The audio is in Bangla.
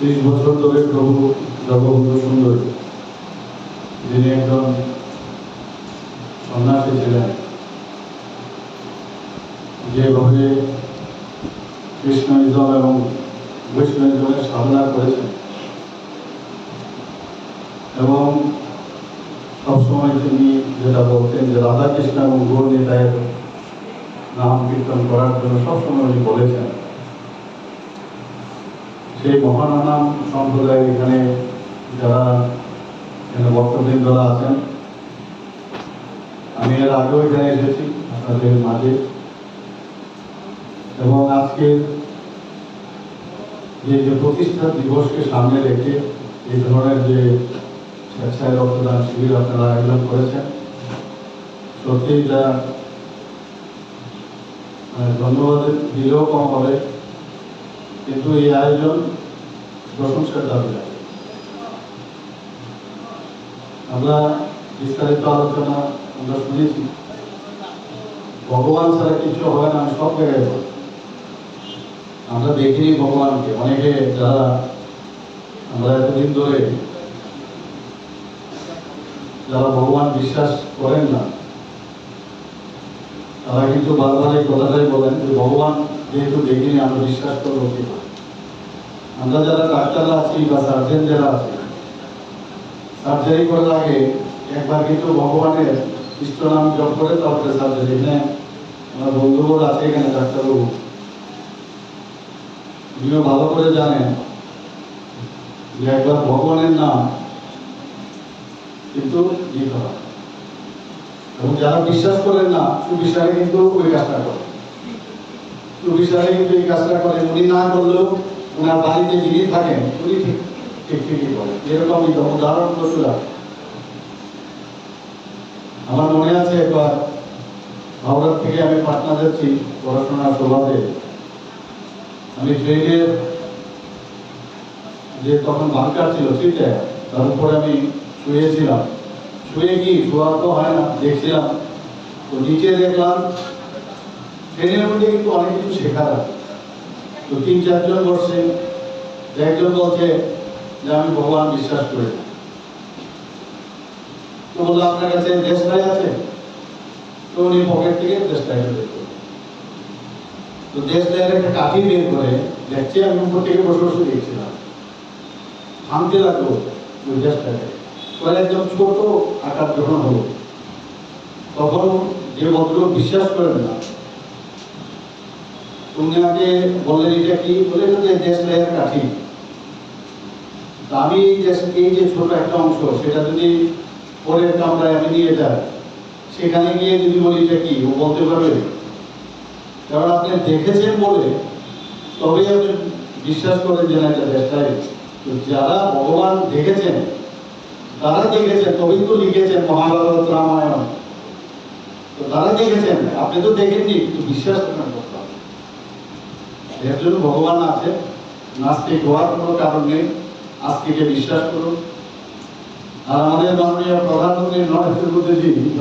30 বছর ধরে প্রভু জগবন্ধু সুন্দর, যিনি একজন সন্ন্যাসী ছিলেন, যেভাবে কৃষ্ণইজম এবং বৈষ্ণবিজমের সাধনা করেছেন এবং সবসময় তিনি যেটা বলতেন যে রাধা কৃষ্ণ এবং গৌর নিতাইয়ের নাম কীর্তন করার জন্য সবসময় উনি বলেছেন। সেই মহানাম সম্প্রদায় এখানে যারা ভক্তবৃন্দরা আছেন, আমি এর আগেও এখানে এসেছি আপনাদের মাঝে, এবং আজকের যে প্রতিষ্ঠা দিবসকে সামনে রেখে এই ধরনের যে স্বেচ্ছায় রক্তদান শিবির আপনারা আয়োজন করেছেন, সত্যি যা ধন্যবাদ দিলেও কম হবে, কিন্তু এই আয়োজন প্রশংসার দাবি রাখে। আমরা বিস্তারিত আলোচনা আমরা শুনেছি, ভগবান ছাড়া কিছু হয় না, আমি সব জায়গায় বলি। আমরা দেখিনি ভগবানকে। অনেকে যারা আমরা এতদিন ধরে যারা ভগবান বিশ্বাস করেন না, তারা কিন্তু বারবার এই কথাটাই বলেন যে ভগবান যেহেতু দেখিনি আমরা বিশ্বাস করবো কি করে। আমরা যারা ডাক্তাররা আছি বা সার্জেন যারা আছি, সার্জারি করার আগে একবার কিন্তু ভগবানের ইষ্ট নাম জপ করে তারপরে সার্জারি। এখানে আমার বন্ধুবোধ আছে, এখানে ডাক্তারবাবু, উনিও ভালো করে জানেন যে একবার ভগবানের নাম কিন্তু দিতে হয়। এবং যারা বিশ্বাস করেন না, সুবিচারে কিন্তু ওই কাজটা করে, সুবিচারে কিন্তু এই কাজটা করে। উনি না করলেও ওনার বাড়িতে যিনি থাকেন উনি ঠিক ঠিকই করেন। এরকমই উদাহরণ প্রচুর আছে। আমার মনে আছে একবার হাওড়া থেকে আমি পাটনা যাচ্ছি পড়াশোনার সভাতে, আমি ট্রেনের যে তখন বাংকার ছিল সিটে, তার উপরে আমি শুয়েছিলাম। শুয়ে কি শোয়া তো হয় না, দেখছিলাম তো নিচে দেখলাম ট্রেনের মধ্যে কিন্তু অনেক কিছু শেখার আছে। তো 3-4 জন বসছে, একজন বলছে যে আমি ভগবান বিশ্বাস করি। তো বললো আপনার কাছে দেশলাই আছে? তো উনি পকেট থেকে দেশলাই বের করে, তো দেশলাইয়ের একটা কাঠি বের করে দেখছে, আমি উপর থেকে বসে বসে দেখছিলাম, থামতে লাগলো ওই দেশটাকে। পরে একদম ছোট আকার যখন হলো, তখন যে ভদ্রলোক বিশ্বাস করেন না, তুমি আগে বললেন এটা কি, বলে যে দেশলাইয়ের কাঠি। আমি এই যে ছোট একটা অংশ, সেটা যদি পরের কামরায় আমি নিয়ে যাই, সেখানে গিয়ে যদি বলি এটা কি, ও বলতে পারবে? কারণ আপনি দেখেছেন বলে তবেই আপনি বিশ্বাস করেন যে না এটা দেশলাই। তো যারা ভগবান দেখেছেন, তারা দেখেছেন তবেই তো লিখেছেন মহাভারত রামায়ণ। তো তারা দেখেছেন, আপনি তো দেখেননি, কিন্তু বিশ্বাস করেন করতে হবে। এর জন্য ভগবান আছে, নাস্তিক হওয়ার কোনো কারণ নেই। আজকে বিশ্বাস করুন। আর আমাদের মাননীয় প্রধানমন্ত্রী নরেন্দ্র মোদীজি